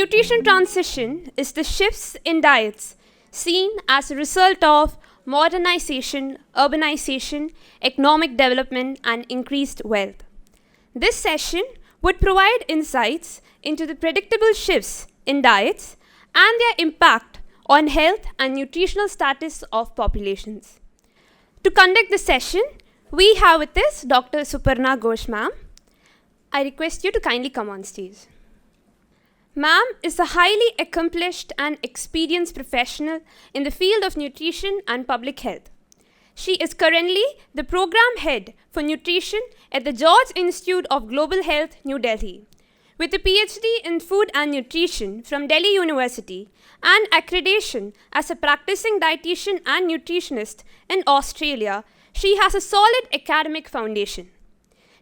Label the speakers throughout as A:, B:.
A: nutrition transition is the shifts in diets seen as a result of modernization, urbanization, economic development, and increased wealth. This session would provide insights into the predictable shifts in diets and their impact on health and nutritional status of populations. To conduct the session, we have with us Dr. Suparna Ghosh ma'am. I request you to kindly come on stage. Ma'am is a highly accomplished and experienced professional in the field of nutrition and public health. She is currently the program head for nutrition at the George Institute of Global Health, New Delhi. With a PhD in food and nutrition from Delhi University and accreditation as a practicing dietitian and nutritionist in Australia, she has a solid academic foundation.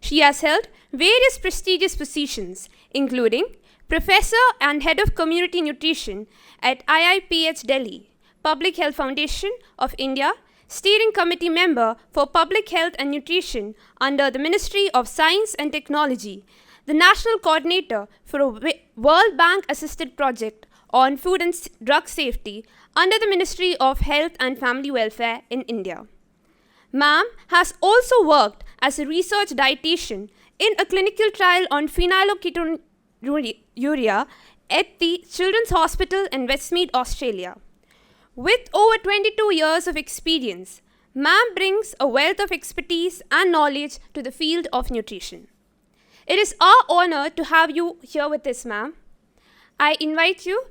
A: She has held various prestigious positions, including Professor and Head of Community Nutrition at IIPH Delhi, Public Health Foundation of India, Steering Committee Member for Public Health and Nutrition under the Ministry of Science and Technology, the National Coordinator for a World Bank Assisted Project on Food and Drug Safety under the Ministry of Health and Family Welfare in India. Ma'am has also worked as a research dietitian in a clinical trial on phenylketonuria at the Children's Hospital in Westmead, Australia. With over 22 years of experience, ma'am brings a wealth of expertise and knowledge to the field of nutrition. It is our honor to have you here with us, ma'am. I invite you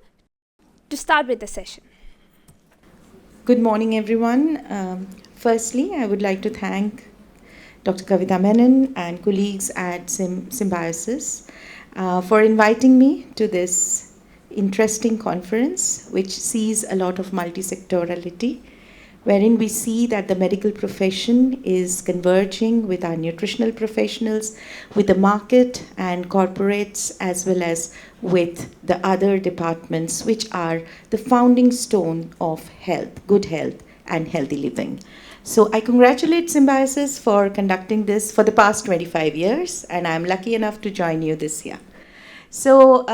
A: to start with the session.
B: Good morning, everyone. Firstly, I would like to thank Dr. Kavita Menon and colleagues at SYMPOSIUM for inviting me to this interesting conference, which sees a lot of multi-sectorality, wherein we see that the medical profession is converging with our nutritional professionals, with the market and corporates, as well as with the other departments, which are the founding stone of health, good health, and healthy living. So I congratulate Symbiosis for conducting this for the past 25 years, and I'm lucky enough to join you this year. So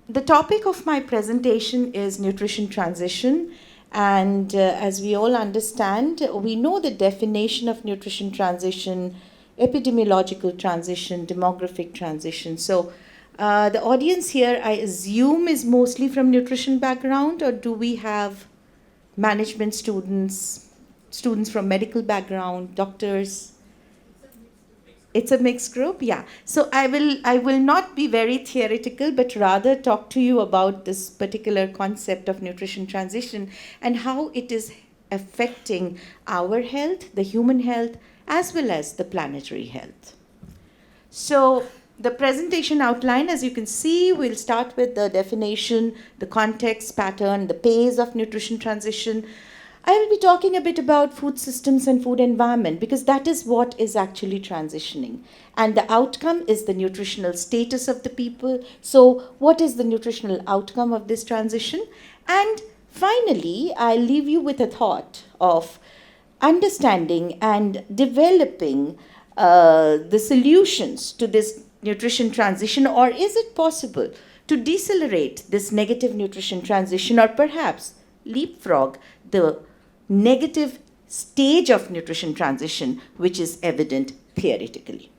B: the topic of my presentation is nutrition transition. And as we all understand, we know the definition of nutrition transition, epidemiological transition, demographic transition. So the audience here, I assume, is mostly from nutrition background, or do we have management students, students from medical background, doctors? It's a mixed group, yeah. So I will not be very theoretical, but rather talk to you about this particular concept of nutrition transition and how it is affecting our health, the human health, as well as the planetary health. So the presentation outline, as you can see, we'll start with the definition, the context, pattern, the pace of nutrition transition. I will be talking a bit about food systems and food environment, because that is what is actually transitioning. And the outcome is the nutritional status of the people. So what is the nutritional outcome of this transition? And finally, I'll leave you with a thought of understanding and developing the solutions to this nutrition transition, or is it possible to decelerate this negative nutrition transition, or perhaps leapfrog the negative stage of nutrition transition, which is evident theoretically.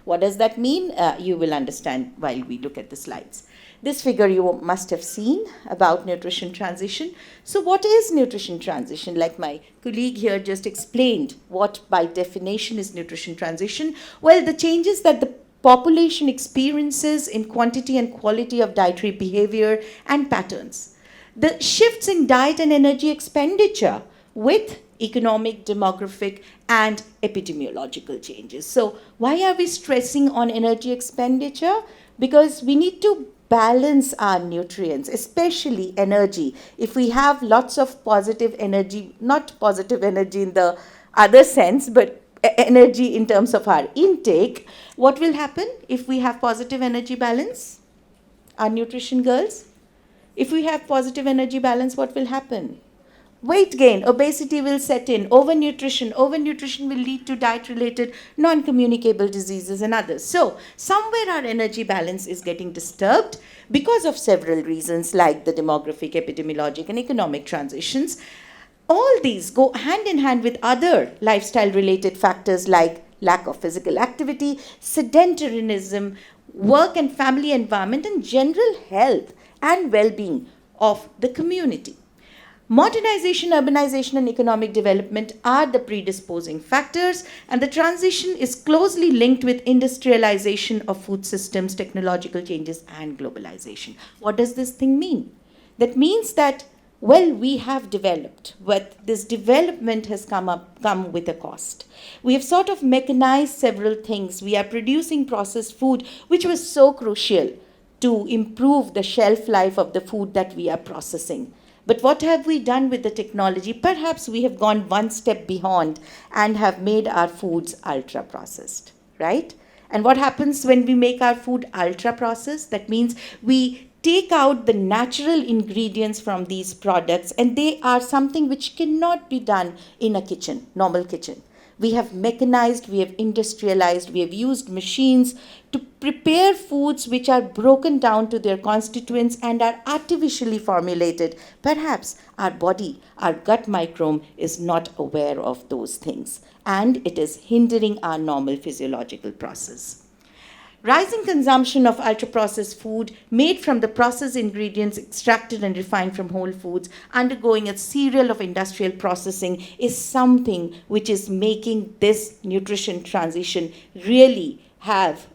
B: What does that mean? You will understand while we look at the slides. This figure you must have seen about nutrition transition. So what is nutrition transition? Like my colleague here just explained, what by definition is nutrition transition? Well, the changes that the population experiences in quantity and quality of dietary behavior and patterns. The shifts in diet and energy expenditure with economic, demographic, and epidemiological changes. So why are we stressing on energy expenditure? Because we need to balance our nutrients, especially energy. If we have lots of positive energy, not positive energy in the other sense, but energy in terms of our intake, what will happen if we have positive energy balance? Our nutrition girls, if we have positive energy balance, what will happen? weight gain, obesity will set in, overnutrition. Overnutrition will lead to diet-related non-communicable diseases and others. So somewhere our energy balance is getting disturbed because of several reasons like the demographic, epidemiologic, and economic transitions. All these go hand in hand with other lifestyle-related factors like lack of physical activity, sedentarism, work and family environment, and general health and well-being of the community. Modernization, urbanization, and economic development are the predisposing factors, and the transition is closely linked with industrialization of food systems, technological changes, and globalization. What does this thing mean? That means that, well, we have developed, but this development has come with a cost. We have sort of mechanized several things. We are producing processed food, which was so crucial to improve the shelf life of the food that we are processing. But what have we done with the technology? Perhaps we have gone one step beyond and have made our foods ultra processed, right? And what happens when we make our food ultra processed? That means we take out the natural ingredients from these products, and they are something which cannot be done in a kitchen, normal kitchen. We have mechanized, we have industrialized, we have used machines to prepare foods which are broken down to their constituents and are artificially formulated. Perhaps our body, our gut microbiome is not aware of those things, and it is hindering our normal physiological process. Rising consumption of ultra-processed food made from the processed ingredients extracted and refined from whole foods, undergoing a serial of industrial processing, is something which is making this nutrition transition really have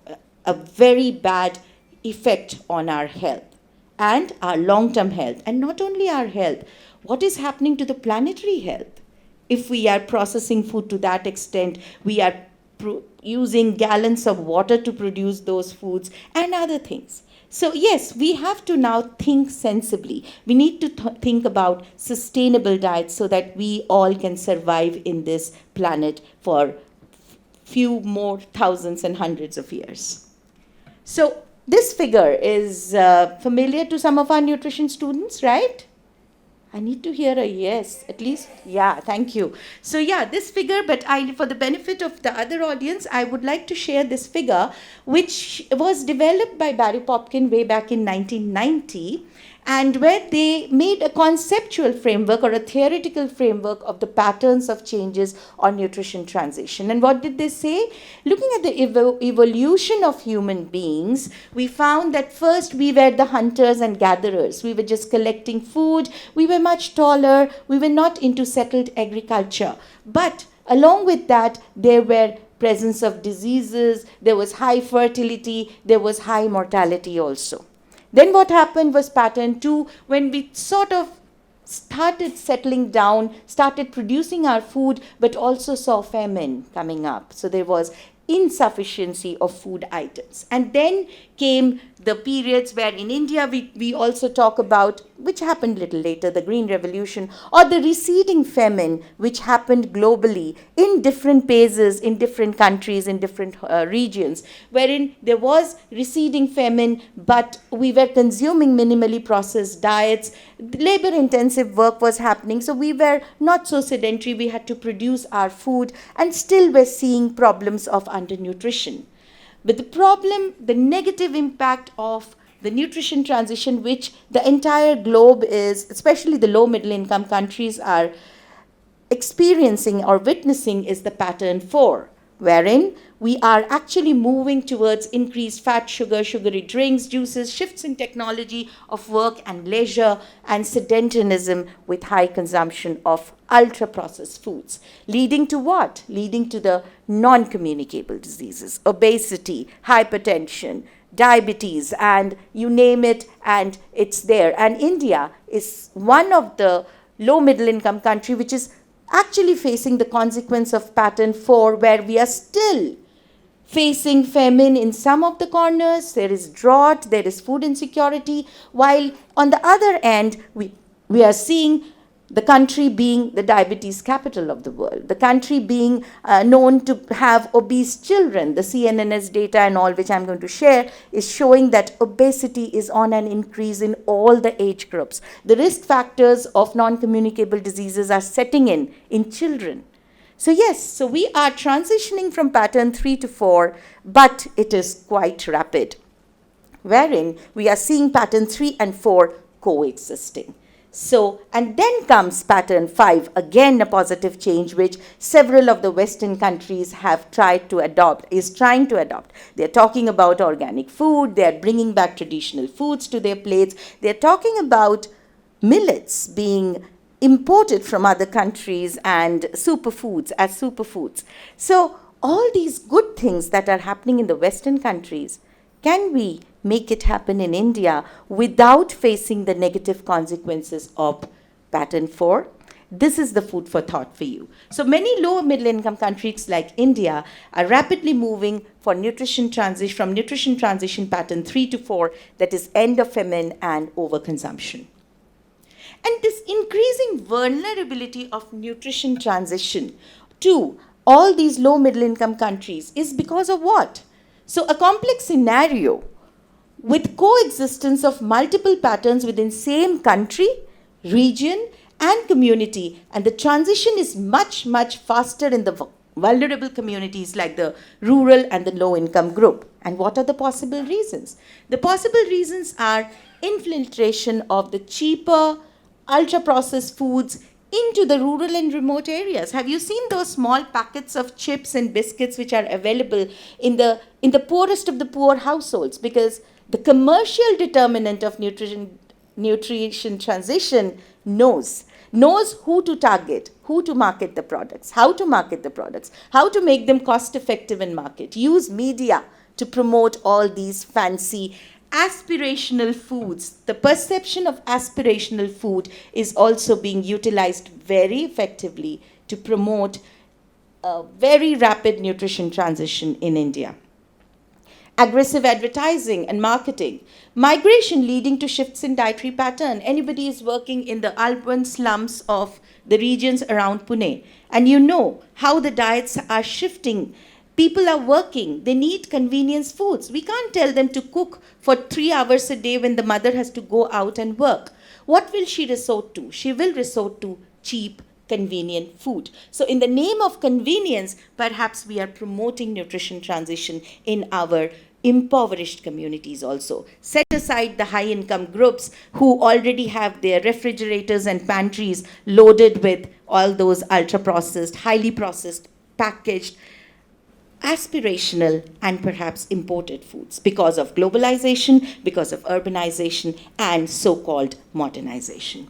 B: a very bad effect on our health and our long-term health. And not only our health, what is happening to the planetary health? If we are processing food to that extent, we are using gallons of water to produce those foods and other things. So yes, we have to now think sensibly. We need to think about sustainable diets so that we all can survive in this planet for few more thousands and hundreds of years. So this figure is familiar to some of our nutrition students, right? I need to hear a yes, at least. Yeah, thank you. So yeah, this figure, but for the benefit of the other audience, I would like to share this figure, which was developed by Barry Popkin way back in 1990, and where they made a conceptual framework or a theoretical framework of the patterns of changes on nutrition transition. And what did they say? Looking at the evolution of human beings, we found that first we were the hunters and gatherers. We were just collecting food. We were much taller. We were not into settled agriculture. But along with that, there were presence of diseases, there was high fertility, there was high mortality also. Then what happened was pattern 2, when we sort of started settling down, started producing our food, but also saw famine coming up. So there was insufficiency of food items. And then came the periods where in India we also talk about, which happened a little later, the Green Revolution, or the receding famine, which happened globally in different phases, in different countries, in different regions, wherein there was receding famine, but we were consuming minimally processed diets, labor-intensive work was happening, so we were not so sedentary, we had to produce our food, and still we're seeing problems of undernutrition. But the problem, the negative impact of the nutrition transition, which the entire globe is, especially the low middle income countries are experiencing or witnessing, is the pattern 4, wherein we are actually moving towards increased fat, sugar, sugary drinks, juices, shifts in technology of work and leisure, and sedentarism with high consumption of ultra-processed foods. Leading to what? Leading to the non-communicable diseases, obesity, hypertension, diabetes, and you name it, and it's there. And India is one of the low middle income country which is actually facing the consequence of pattern 4, where we are still facing famine in some of the corners, there is drought, there is food insecurity, while on the other end, we are seeing The country being the diabetes capital of the world, the country being known to have obese children. The CNNS data and all which I'm going to share is showing that obesity is on an increase in all the age groups. The risk factors of non-communicable diseases are setting in children. So yes, so we are transitioning from pattern 3 to 4, but it is quite rapid, wherein we are seeing pattern 3 and 4 coexisting. So, and then comes pattern 5, again a positive change which several of the Western countries have tried to adopt, is trying to adopt. They're talking about organic food, they're bringing back traditional foods to their plates, they're talking about millets being imported from other countries and superfoods as superfoods. So, all these good things that are happening in the Western countries, can we make it happen in India without facing the negative consequences of pattern 4? This is the food for thought for you. So many low middle income countries like India are rapidly moving for nutrition transition, from nutrition transition pattern 3 to 4, that is end of famine and overconsumption. And this increasing vulnerability of nutrition transition to all these low middle income countries is because of what? So a complex scenario with coexistence of multiple patterns within same country, region and community, and the transition is much, much faster in the vulnerable communities like the rural and the low income group. And what are the possible reasons? The possible reasons are infiltration of the cheaper, ultra processed foods into the rural and remote areas. Have you seen those small packets of chips and biscuits which are available in the poorest of the poor households? Because the commercial determinant of nutrition transition knows who to target, who to market the products, how to market the products, how to make them cost effective in market, use media to promote all these fancy aspirational foods. The perception of aspirational food is also being utilized very effectively to promote a very rapid nutrition transition in India. Aggressive advertising and marketing. Migration leading to shifts in dietary pattern. Anybody is working in the urban slums of the regions around Pune, and you know how the diets are shifting. People are working, they need convenience foods. We can't tell them to cook for 3 hours a day when the mother has to go out and work. What will she resort to? She will resort to cheap, convenient food. So in the name of convenience, perhaps we are promoting nutrition transition in our impoverished communities also. Set aside the high income groups who already have their refrigerators and pantries loaded with all those ultra processed, highly processed, packaged, aspirational and perhaps imported foods because of globalization, because of urbanization and so-called modernization.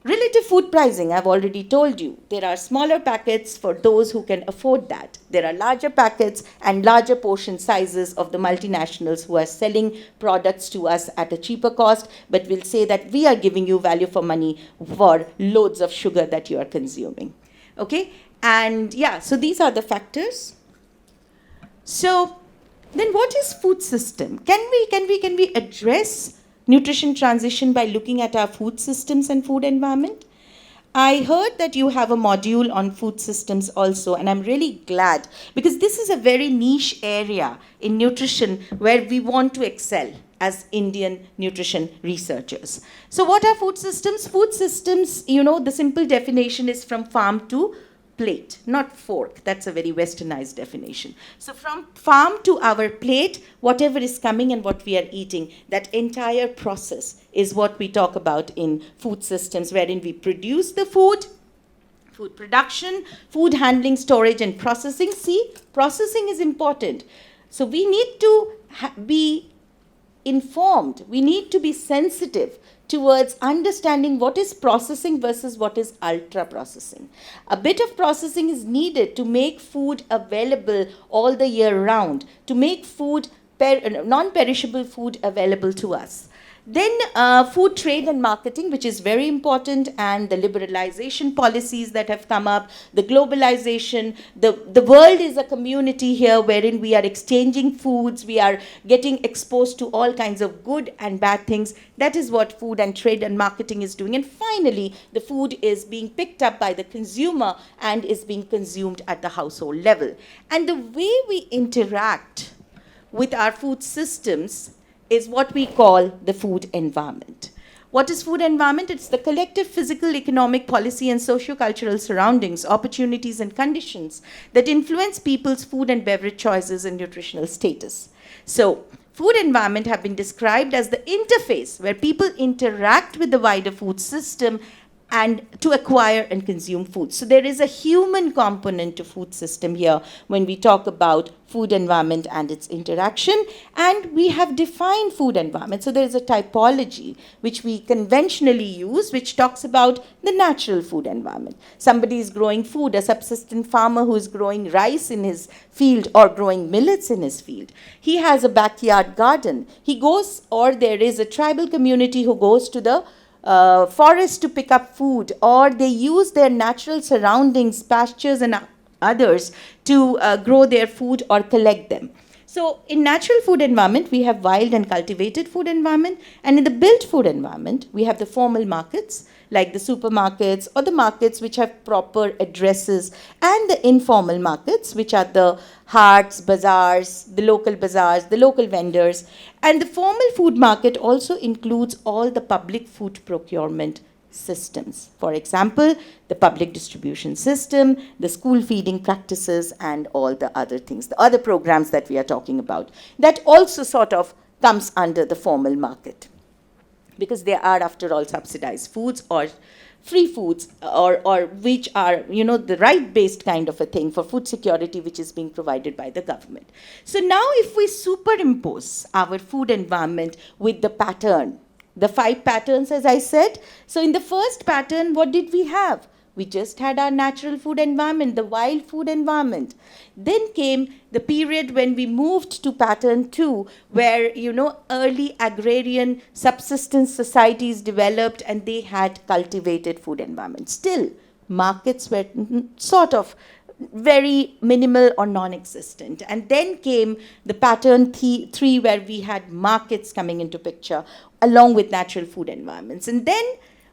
B: Relative food pricing, I've already told you. There are smaller packets for those who can afford that. There are larger packets and larger portion sizes of the multinationals who are selling products to us at a cheaper cost, but will say that we are giving you value for money for loads of sugar that you are consuming. Okay? And yeah, so these are the factors. So then what is food system? Can we address nutrition transition by looking at our food systems and food environment? I heard that you have a module on food systems also, and I'm really glad because this is a very niche area in nutrition where we want to excel as Indian nutrition researchers. So what are food systems? Food systems, the simple definition is from farm to plate, not fork. That's a very westernized definition. So from farm to our plate, whatever is coming and what we are eating, that entire process is what we talk about in food systems, wherein we produce the food production, food handling, storage and processing. See, processing is important. So we need to be informed. We need to be sensitive towards understanding what is processing versus what is ultra processing. A bit of processing is needed to make food available all the year round, to make food non-perishable food available to us. Then food trade and marketing, which is very important, and the liberalization policies that have come up, the globalization, the world is a community here wherein we are exchanging foods, we are getting exposed to all kinds of good and bad things. That is what food and trade and marketing is doing. And finally, the food is being picked up by the consumer and is being consumed at the household level. And the way we interact with our food systems is what we call the food environment. What is food environment? It's the collective physical, economic, policy, and socio-cultural surroundings, opportunities, and conditions that influence people's food and beverage choices and nutritional status. So, food environment have been described as the interface where people interact with the wider food system and to acquire and consume food. So there is a human component to food system here when we talk about food environment and its interaction. And we have defined food environment. So there is a typology which we conventionally use, which talks about the natural food environment. Somebody is growing food, a subsistent farmer who is growing rice in his field or growing millets in his field. He has a backyard garden. He goes, or there is a tribal community who goes to the forest to pick up food, or they use their natural surroundings, pastures and others to grow their food or collect them. So in natural food environment, we have wild and cultivated food environment, and in the built food environment, we have the formal markets like the supermarkets or the markets which have proper addresses, and the informal markets which are the haats, bazaars, the local vendors. And the formal food market also includes all the public food procurement systems. For example, the public distribution system, the school feeding practices, and all the other things, the other programs that we are talking about. That also sort of comes under the formal market, because they are, after all, subsidized foods or free foods, or which are, the right-based kind of a thing for food security, which is being provided by the government. So now if we superimpose our food environment with the pattern, the 5 patterns, as I said. So in the first pattern, what did we have? We just had our natural food environment, the wild food environment. Then came the period when we moved to pattern 2, where, early agrarian subsistence societies developed and they had cultivated food environment. Still, markets were sort of very minimal or non-existent. And then came the pattern 3, where we had markets coming into picture along with natural food environments. And then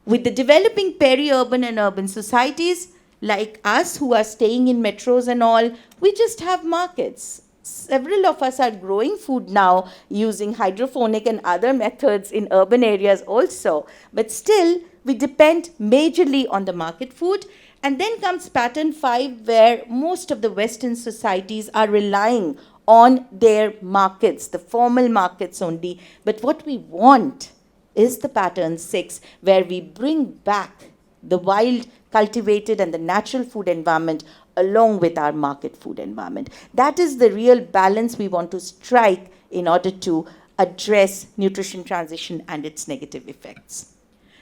B: with the developing peri-urban and urban societies like us who are staying in metros and all, we just have markets. Several of us are growing food now using hydroponic and other methods in urban areas also. But still, we depend majorly on the market food. And then comes pattern 5, where most of the Western societies are relying on their markets, the formal markets only. But what we want is the pattern 6, where we bring back the wild, cultivated, and the natural food environment along with our market food environment. That is the real balance we want to strike in order to address nutrition transition and its negative effects.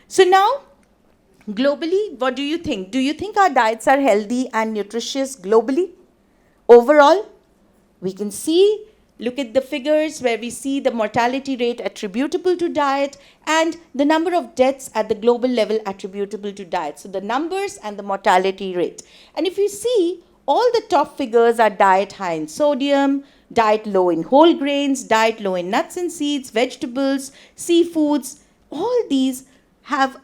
B: So now, globally, what do you think? Do you think our diets are healthy and nutritious globally? Overall, we can see, look at the figures where we see the mortality rate attributable to diet and the number of deaths at the global level attributable to diet. So the numbers and the mortality rate. And if you see, all the top figures are diet high in sodium, diet low in whole grains, diet low in nuts and seeds, vegetables, seafoods. All these have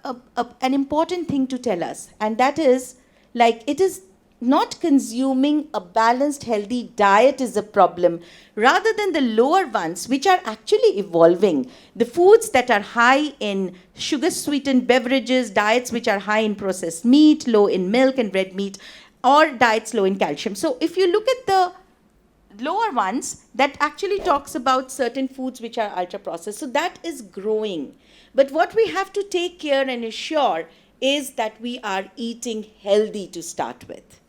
B: an important thing to tell us, and that is, it is not consuming a balanced, healthy diet is a problem, rather than the lower ones, which are actually evolving. The foods that are high in sugar-sweetened beverages, diets which are high in processed meat, low in milk and red meat, or diets low in calcium. So if you look at the lower ones, that actually talks about certain foods which are ultra-processed. So that is growing. But what we have to take care and assure is that we are eating healthy to start with.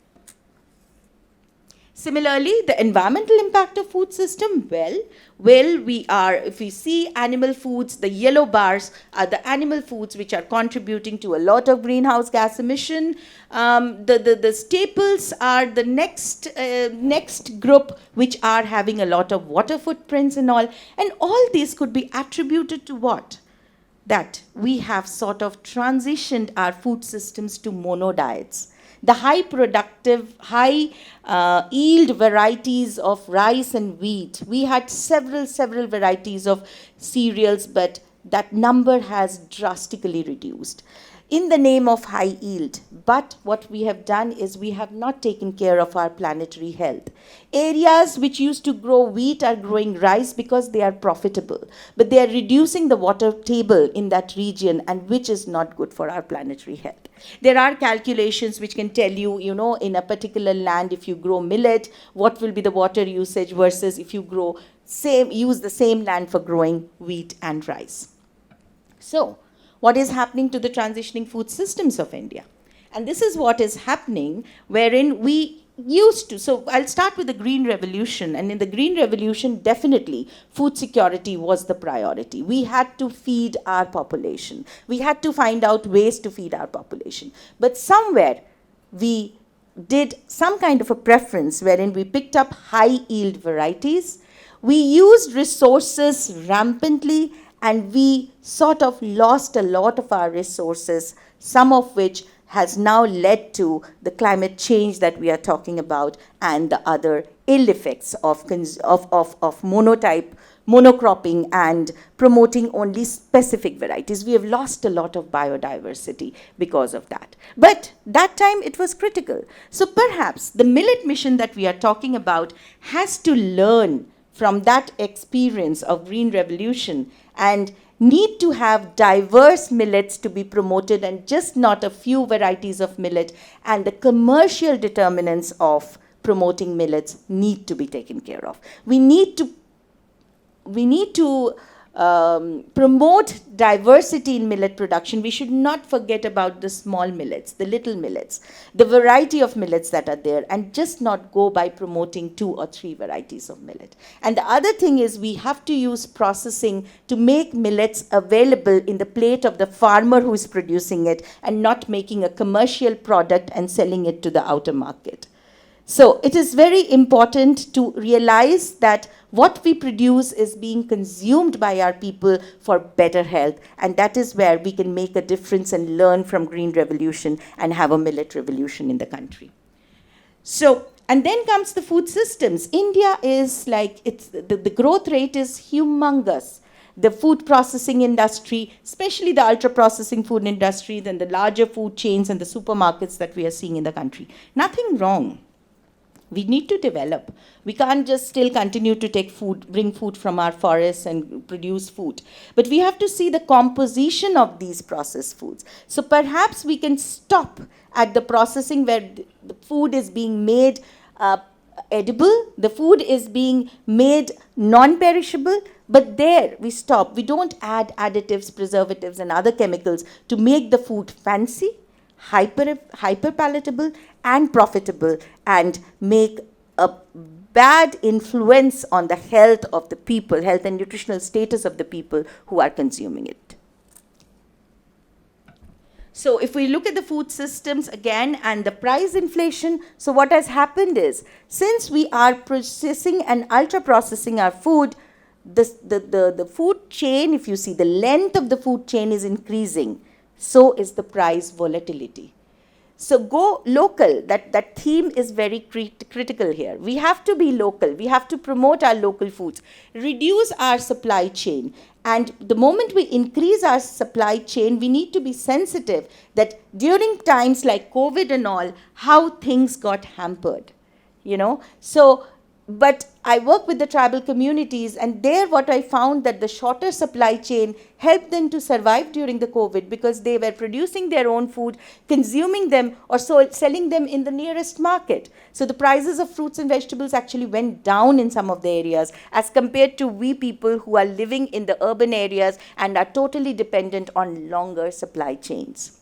B: Similarly, the environmental impact of food system, if we see animal foods, the yellow bars are the animal foods which are contributing to a lot of greenhouse gas emission. The staples are the next group which are having a lot of water footprints and all. And all these could be attributed to what? that we have sort of transitioned our food systems to monodiets. The high productive, high yield varieties of rice and wheat. We had several varieties of cereals, but that number has drastically reduced in the name of high yield. But what we have done is we have not taken care of our planetary health. Areas which used to grow wheat are growing rice because they are profitable, but they are reducing the water table in that region, and which is not good for our planetary health. There are calculations which can tell you, in a particular land, if you grow millet, what will be the water usage versus if you use the same land for growing wheat and rice. So, what is happening to the transitioning food systems of India? And this is what is happening, wherein we used to. So I'll start with the Green Revolution. And in the Green Revolution, definitely food security was the priority. We had to feed our population. We had to find out ways to feed our population. But somewhere we did some kind of a preference wherein we picked up high yield varieties. We used resources rampantly, and we sort of lost a lot of our resources, some of which has now led to the climate change that we are talking about and the other ill effects of monocropping and promoting only specific varieties. We have lost a lot of biodiversity because of that. But that time it was critical. So perhaps the millet mission that we are talking about has to learn from that experience of Green Revolution and need to have diverse millets to be promoted and just not a few varieties of millet, and the commercial determinants of promoting millets need to be taken care of. We need to promote diversity in millet production. We should not forget about the small millets, the little millets, the variety of millets that are there, and just not go by promoting 2 or 3 varieties of millet. And the other thing is we have to use processing to make millets available in the plate of the farmer who is producing it, and not making a commercial product and selling it to the outer market. So it is very important to realize that what we produce is being consumed by our people for better health, and that is where we can make a difference and learn from Green Revolution and have a millet revolution in the country. So, and then comes the food systems. India is like, the growth rate is humongous. The food processing industry, especially the ultra-processing food industry, then the larger food chains and the supermarkets that we are seeing in the country. Nothing wrong. We need to develop. We can't just still continue to bring food from our forests and produce food. But we have to see the composition of these processed foods. So perhaps we can stop at the processing where the food is being made edible, the food is being made non-perishable, but there we stop. We don't add additives, preservatives, and other chemicals to make the food fancy, hyper palatable and profitable, and make a bad influence on the health of the people, health and nutritional status of the people who are consuming it. So if we look at the food systems again and the price inflation, so what has happened is, since we are processing and ultra processing our food, the food chain, if you see, the length of the food chain is increasing. So is the price volatility. So go local. That theme is very critical here. We have to be local. We have to promote our local foods, reduce our supply chain. And the moment we increase our supply chain, we need to be sensitive that during times like COVID and all, how things got hampered, So, but I work with the tribal communities, and there what I found that the shorter supply chain helped them to survive during the COVID, because they were producing their own food, consuming them, or selling them in the nearest market. So the prices of fruits and vegetables actually went down in some of the areas as compared to we people who are living in the urban areas and are totally dependent on longer supply chains.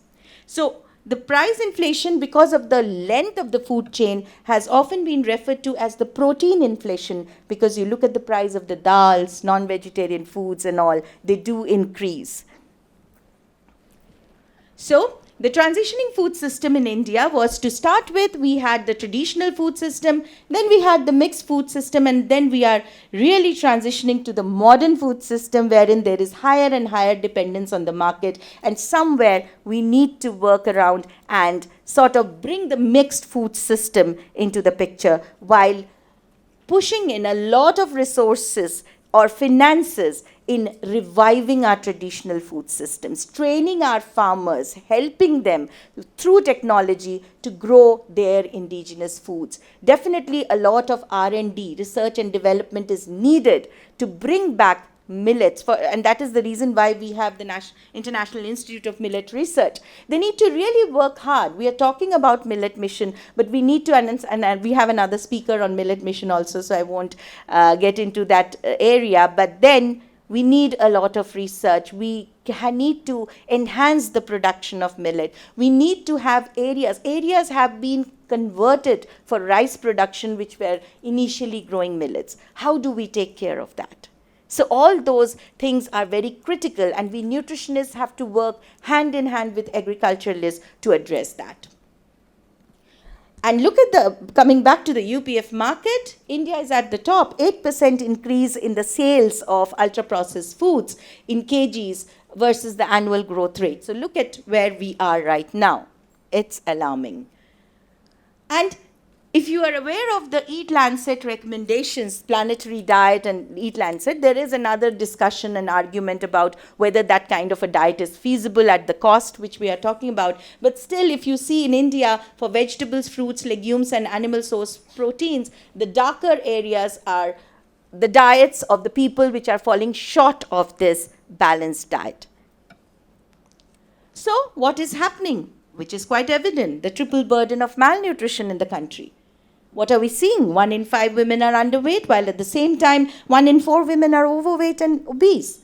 B: So the price inflation, because of the length of the food chain, has often been referred to as the protein inflation, because you look at the price of the dals, non-vegetarian foods and all, they do increase. So The transitioning food system in India was, to start with, we had the traditional food system, then we had the mixed food system, and then we are really transitioning to the modern food system, wherein there is higher and higher dependence on the market, and somewhere we need to work around and sort of bring the mixed food system into the picture, while pushing in a lot of resources or finances in reviving our traditional food systems, training our farmers, helping them through technology to grow their indigenous foods. Definitely a lot of R&D, research and development, is needed to bring back millets, and that is the reason why we have the International Institute of Millet Research. They need to really work hard. We are talking about Millet Mission, but we need to, and we have another speaker on Millet Mission also, so I won't get into that area, but then we need a lot of research. We need to enhance the production of millet. We need to have areas. Areas have been converted for rice production, which were initially growing millets. How do we take care of that? So all those things are very critical, and we nutritionists have to work hand in hand with agriculturalists to address that. And look at coming back to the UPF market, India is at the top, 8% increase in the sales of ultra-processed foods in kgs versus the annual growth rate. So look at where we are right now. It's alarming. And if you are aware of the Eat Lancet recommendations, planetary diet and Eat Lancet, there is another discussion and argument about whether that kind of a diet is feasible at the cost which we are talking about. But still, if you see in India, for vegetables, fruits, legumes, and animal source proteins, the darker areas are the diets of the people which are falling short of this balanced diet. So what is happening? Which is quite evident, the triple burden of malnutrition in the country. What are we seeing? 1 in 5 women are underweight, while at the same time, 1 in 4 women are overweight and obese.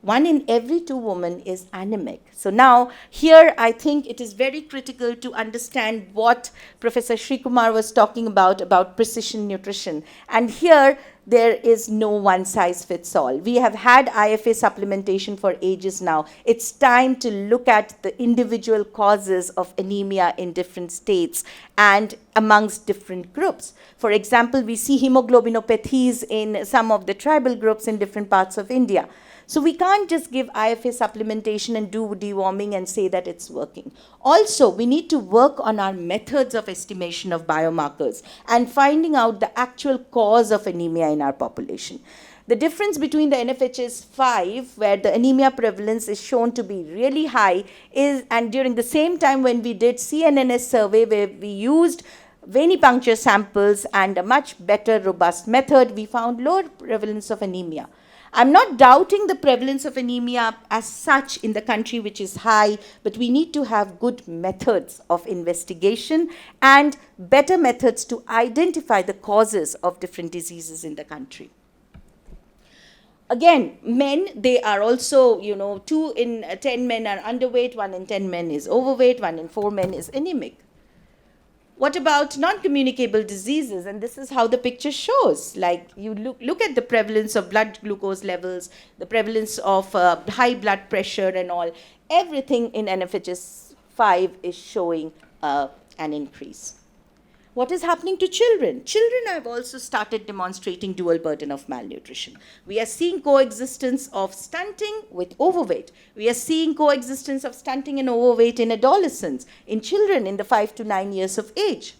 B: 1 in every 2 women is anemic. So now, here I think it is very critical to understand what Professor Srikumar was talking about precision nutrition. And here, there is no one size fits all. We have had IFA supplementation for ages now. It's time to look at the individual causes of anemia in different states and amongst different groups. For example, we see hemoglobinopathies in some of the tribal groups in different parts of India. So we can't just give IFA supplementation and do deworming and say that it's working. Also, we need to work on our methods of estimation of biomarkers and finding out the actual cause of anemia in our population. The difference between the NFHS 5, where the anemia prevalence is shown to be really high, and during the same time when we did CNNS survey, where we used venipuncture samples and a much better robust method, we found lower prevalence of anemia. I'm not doubting the prevalence of anemia as such in the country, which is high, but we need to have good methods of investigation and better methods to identify the causes of different diseases in the country. Again, men, they are also, 2 in 10 men are underweight, 1 in 10 men is overweight, 1 in 4 men is anemic. What about non-communicable diseases? And this is how the picture shows. Like, you look at the prevalence of blood glucose levels, the prevalence of high blood pressure and all. Everything in NFHS 5 is showing an increase. What is happening to children? Children have also started demonstrating dual burden of malnutrition. We are seeing coexistence of stunting with overweight. We are seeing coexistence of stunting and overweight in adolescents, in children in the 5 to 9 years of age.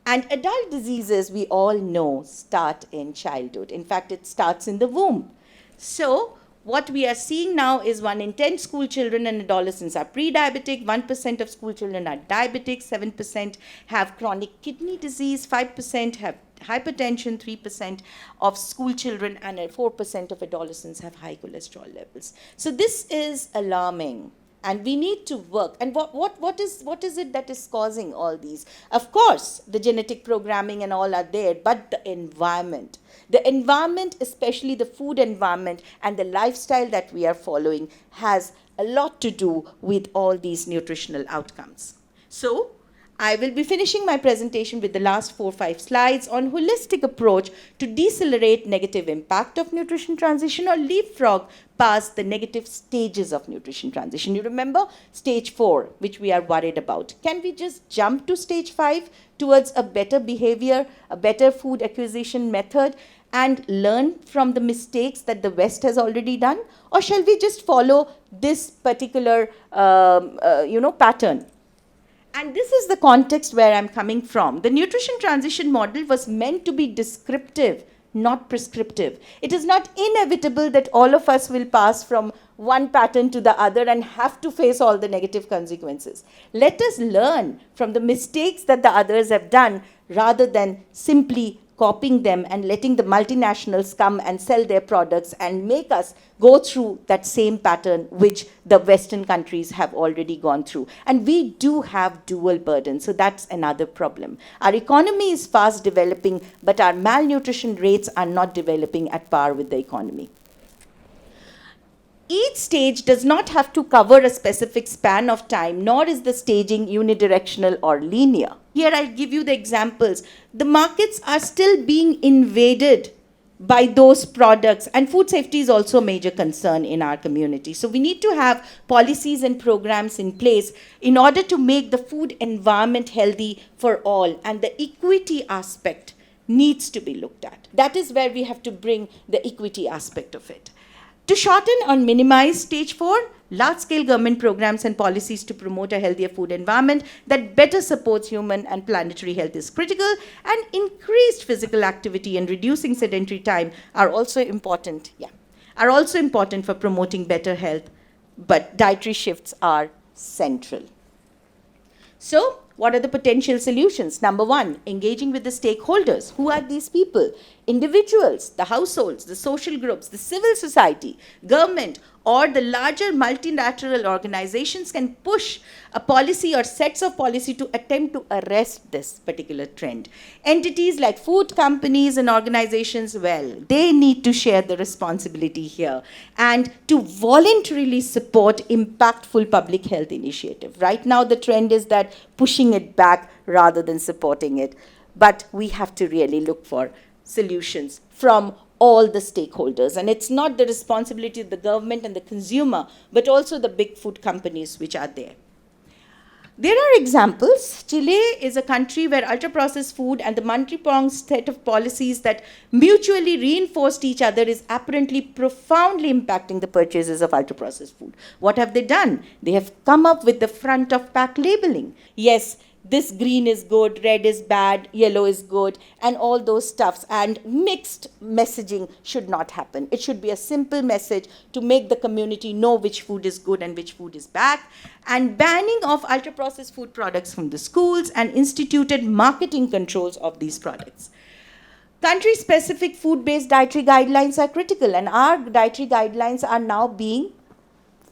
B: And adult diseases, we all know, start in childhood. In fact, it starts in the womb. So, what we are seeing now is 1 in 10 school children and adolescents are pre-diabetic, 1% of school children are diabetic, 7% have chronic kidney disease, 5% have hypertension, 3% of school children and 4% of adolescents have high cholesterol levels. So this is alarming. And we need to work. And what is it that is causing all these? Of course, the genetic programming and all are there, but the environment. The environment, especially the food environment and the lifestyle that we are following, has a lot to do with all these nutritional outcomes. So, I will be finishing my presentation with the last 4-5 slides on holistic approach to decelerate negative impact of nutrition transition or leapfrog past the negative stages of nutrition transition. You remember stage 4, which we are worried about. Can we just jump to stage 5 towards a better behavior, a better food acquisition method, and learn from the mistakes that the West has already done? Or shall we just follow this particular pattern? And this is the context where I'm coming from. The nutrition transition model was meant to be descriptive, not prescriptive. It is not inevitable that all of us will pass from one pattern to the other and have to face all the negative consequences. Let us learn from the mistakes that the others have done rather than simply copying them and letting the multinationals come and sell their products and make us go through that same pattern which the Western countries have already gone through. And we do have dual burden, so that's another problem. Our economy is fast developing, but our malnutrition rates are not developing at par with the economy. Each stage does not have to cover a specific span of time, nor is the staging unidirectional or linear. Here I'll give you the examples. The markets are still being invaded by those products, and food safety is also a major concern in our community. So we need to have policies and programs in place in order to make the food environment healthy for all, and the equity aspect needs to be looked at. That is where we have to bring the equity aspect of it. To shorten or minimize stage 4, large-scale government programs and policies to promote a healthier food environment that better supports human and planetary health is critical, and increased physical activity and reducing sedentary time are also important. For promoting better health, but dietary shifts are central. So, what are the potential solutions? Number 1, engaging with the stakeholders. Who are these people? Individuals, the households, the social groups, the civil society, government, or the larger multilateral organizations can push a policy or sets of policy to attempt to arrest this particular trend. Entities like food companies and organizations, well, they need to share the responsibility here and to voluntarily support impactful public health initiative. Right now, the trend is that pushing it back rather than supporting it. But we have to really look for solutions from all the stakeholders. And it's not the responsibility of the government and the consumer, but also the big food companies which are there. There are examples. Chile is a country where ultra-processed food and the multi-pronged set of policies that mutually reinforced each other is apparently profoundly impacting the purchases of ultra-processed food. What have they done? They have come up with the front-of-pack labeling. Yes, this green is good, red is bad, yellow is good, and all those stuffs. And mixed messaging should not happen. It should be a simple message to make the community know which food is good and which food is bad. And banning of ultra-processed food products from the schools and instituted marketing controls of these products. Country-specific food-based dietary guidelines are critical, and our dietary guidelines are now being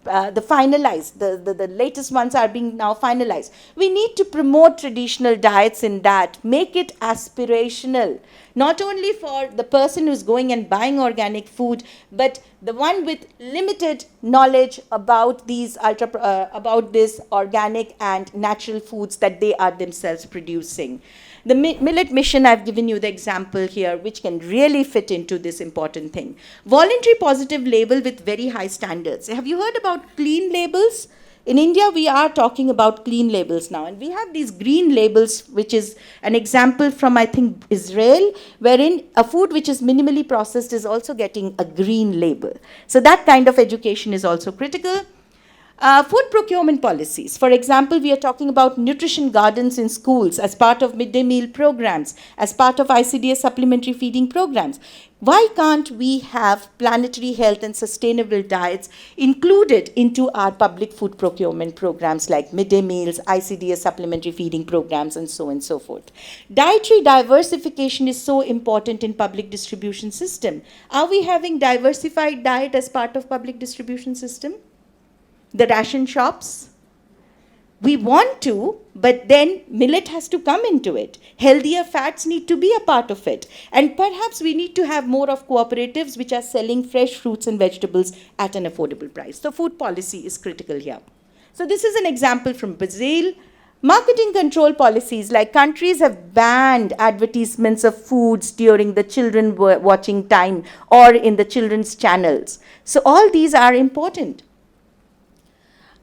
B: the latest ones are being now finalized. We need to promote traditional diets in that, make it aspirational, not only for the person who's going and buying organic food, but the one with limited knowledge about these about this organic and natural foods that they are themselves producing. The millet mission, I've given you the example here, which can really fit into this important thing. Voluntary positive label with very high standards. Have you heard about clean labels? In India, we are talking about clean labels now. And we have these green labels, which is an example from, I think, Israel, wherein a food which is minimally processed is also getting a green label. So that kind of education is also critical. Food procurement policies. For example, we are talking about nutrition gardens in schools as part of midday meal programs, as part of ICDS supplementary feeding programs. Why can't we have planetary health and sustainable diets included into our public food procurement programs like midday meals, ICDS supplementary feeding programs, and so on and so forth? Dietary diversification is so important in public distribution system. Are we having diversified diet as part of public distribution system? The ration shops? We want to, but then millet has to come into it. Healthier fats need to be a part of it. And perhaps we need to have more of cooperatives which are selling fresh fruits and vegetables at an affordable price. So food policy is critical here. So this is an example from Brazil. Marketing control policies, like countries have banned advertisements of foods during the children watching time or in the children's channels. So all these are important.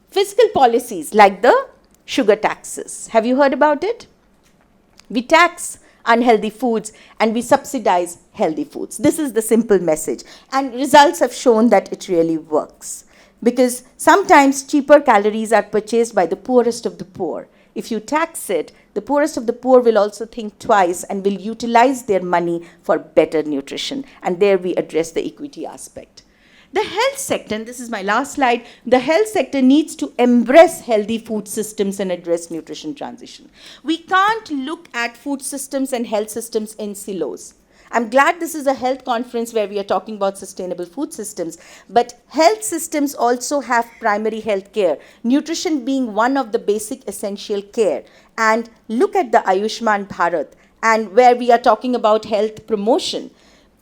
B: Fiscal policies like the sugar taxes. Have you heard about it? We tax unhealthy foods and we subsidize healthy foods. This is the simple message. And results have shown that it really works. Because sometimes cheaper calories are purchased by the poorest of the poor. If you tax it, the poorest of the poor will also think twice and will utilize their money for better nutrition. And there we address the equity aspect. The health sector, and this is my last slide, the health sector needs to embrace healthy food systems and address nutrition transition. We can't look at food systems and health systems in silos. I'm glad this is a health conference where we are talking about sustainable food systems, but health systems also have primary health care, nutrition being one of the basic essential care. And look at the Ayushman Bharat, and where we are talking about health promotion.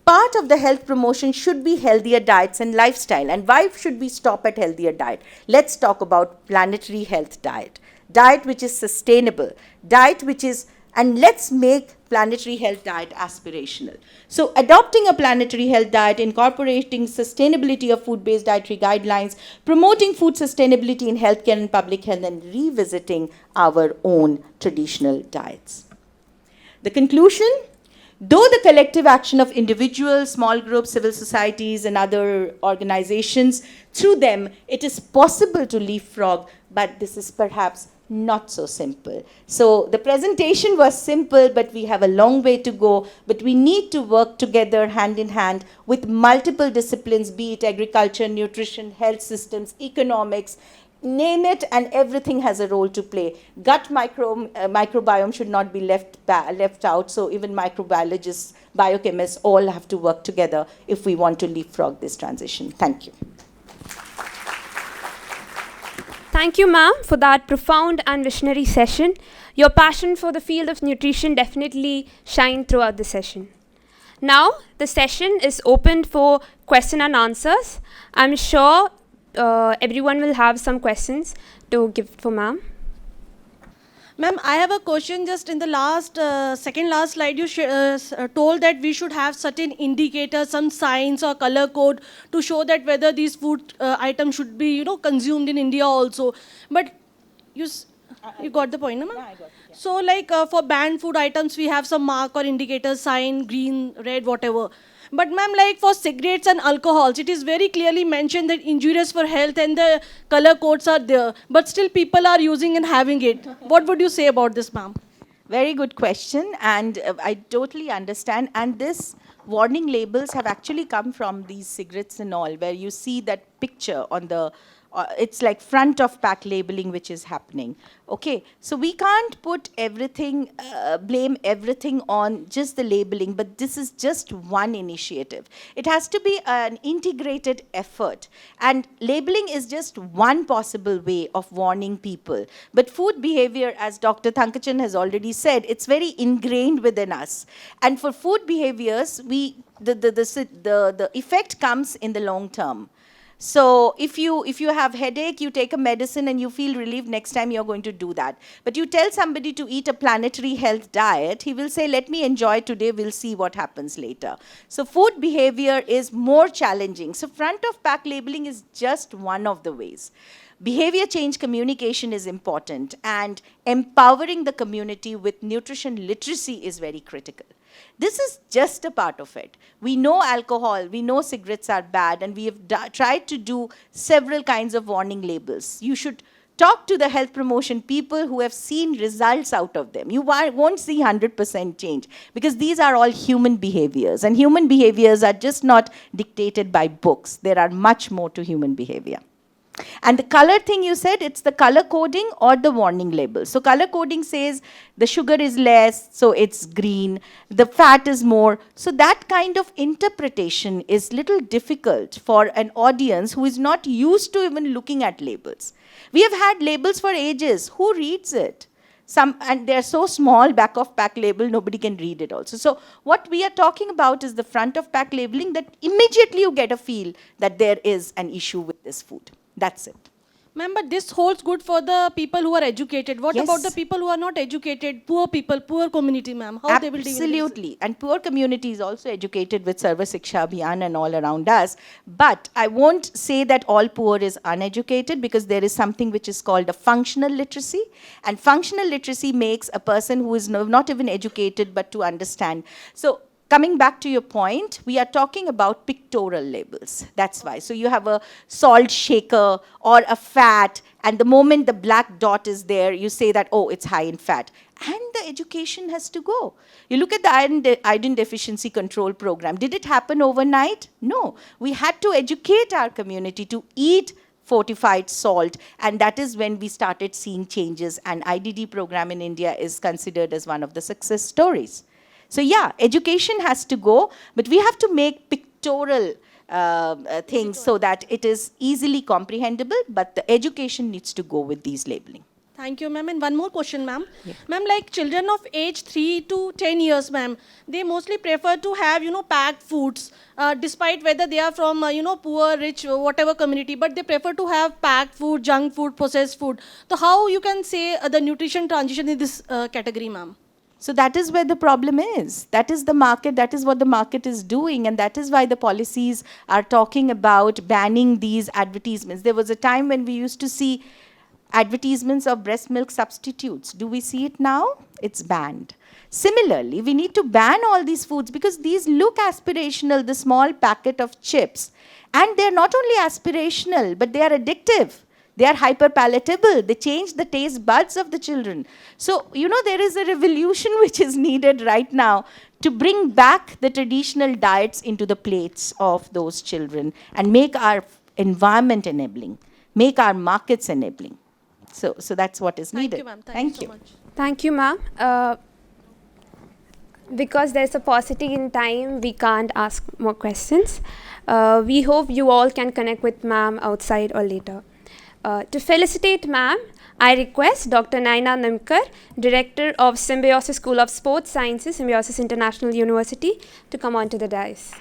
B: Part of the health promotion should be healthier diets and lifestyle. And why should we stop at healthier diet? Let's talk about planetary health diet. Diet which is sustainable. Diet which is, and let's make planetary health diet aspirational. So adopting a planetary health diet, incorporating sustainability of food-based dietary guidelines, promoting food sustainability in healthcare and public health, and revisiting our own traditional diets. The conclusion? Though the collective action of individuals, small groups, civil societies, and other organizations, through them, it is possible to leapfrog, but this is perhaps not so simple. So the presentation was simple, but we have a long way to go. But we need to work together hand in hand with multiple disciplines, be it agriculture, nutrition, health systems, economics, name it, and everything has a role to play. Gut microbiome should not be left out, so even microbiologists, biochemists, all have to work together if we want to leapfrog this transition. Thank you.
A: Thank you, ma'am, for that profound and visionary session. Your passion for the field of nutrition definitely shined throughout the session. Now, the session is open for question and answers. I'm sure everyone will have some questions to give for ma'am.
C: Ma'am, I have a question. Just in the last, second last slide, you told that we should have certain indicators, some signs or color code to show that whether these food items should be, consumed in India also. But you got the point, no, ma'am?
B: Yeah, I got it, yeah.
C: So, like for banned food items, we have some mark or indicator, sign, green, red, whatever. But ma'am, like for cigarettes and alcohols, it is very clearly mentioned that injurious for health and the color codes are there. But still people are using and having it. What would you say about this, ma'am?
B: Very good question, and I totally understand. And this warning labels have actually come from these cigarettes and all, where you see that picture on the, it's like front of pack labeling which is happening. Okay, so we can't put everything, blame everything on just the labeling, but this is just one initiative. It has to be an integrated effort, and labeling is just one possible way of warning people. But food behavior, as Dr. Thankachan has already said, it's very ingrained within us. And for food behaviors, the effect comes in the long term. So if you have headache, you take a medicine and you feel relieved, next time you're going to do that. But you tell somebody to eat a planetary health diet, he will say, let me enjoy today, we'll see what happens later. So food behavior is more challenging. So front of pack labeling is just one of the ways. Behavior change communication is important, and empowering the community with nutrition literacy is very critical. This is just a part of it. We know alcohol, we know cigarettes are bad, and we have tried to do several kinds of warning labels. You should talk to the health promotion people who have seen results out of them. You won't see 100% change, because these are all human behaviors, and human behaviors are just not dictated by books. There are much more to human behavior. And the color thing you said, it's the color coding or the warning label. So color coding says the sugar is less, so it's green, the fat is more. So that kind of interpretation is little difficult for an audience who is not used to even looking at labels. We have had labels for ages. Who reads it? And they're so small, back of pack label, nobody can read it also. So what we are talking about is the front of pack labeling, that immediately you get a feel that there is an issue with this food. That's it.
C: Ma'am, but this holds good for the people who are educated. What
B: Yes.
C: about the people who are not educated, poor people, poor community, ma'am? How they will deal with this?
B: Absolutely. And poor community is also educated with Sarva Siksha Abhiyan and all around us. But I won't say that all poor is uneducated, because there is something which is called a functional literacy. And functional literacy makes a person who is not even educated but to understand. So coming back to your point, we are talking about pictorial labels. That's why. So you have a salt shaker or a fat, and the moment the black dot is there, you say that, oh, it's high in fat. And the education has to go. You look at the iron deficiency control program. Did it happen overnight? No. We had to educate our community to eat fortified salt, and that is when we started seeing changes, and IDD program in India is considered as one of the success stories. So yeah, education has to go, but we have to make pictorial things so that it is easily comprehensible, but the education needs to go with these labeling.
C: Thank you, ma'am. And one more question, ma'am. Yeah. Ma'am, like children of age 3 to 10 years, ma'am, they mostly prefer to have, packed foods, despite whether they are from, poor, rich, whatever community, but they prefer to have packed food, junk food, processed food. So how you can say the nutrition transition in this category, ma'am?
B: So that is where the problem is. That is the market, that is what the market is doing, and that is why the policies are talking about banning these advertisements. There was a time when we used to see advertisements of breast milk substitutes. Do we see it now? It's banned. Similarly, we need to ban all these foods because these look aspirational, the small packet of chips. And they're not only aspirational, but they are addictive. They are hyper-palatable. They change the taste buds of the children. So, there is a revolution which is needed right now to bring back the traditional diets into the plates of those children and make our environment enabling, make our markets enabling. So that's what is needed.
C: Thank you, ma'am. Thank you so much.
A: Thank you, ma'am. Because there's a paucity in time, we can't ask more questions. We hope you all can connect with ma'am outside or later. To felicitate ma'am, I request Dr. Naina Nimkar, Director of Symbiosis School of Sports Sciences, Symbiosis International University, to come on to the dais.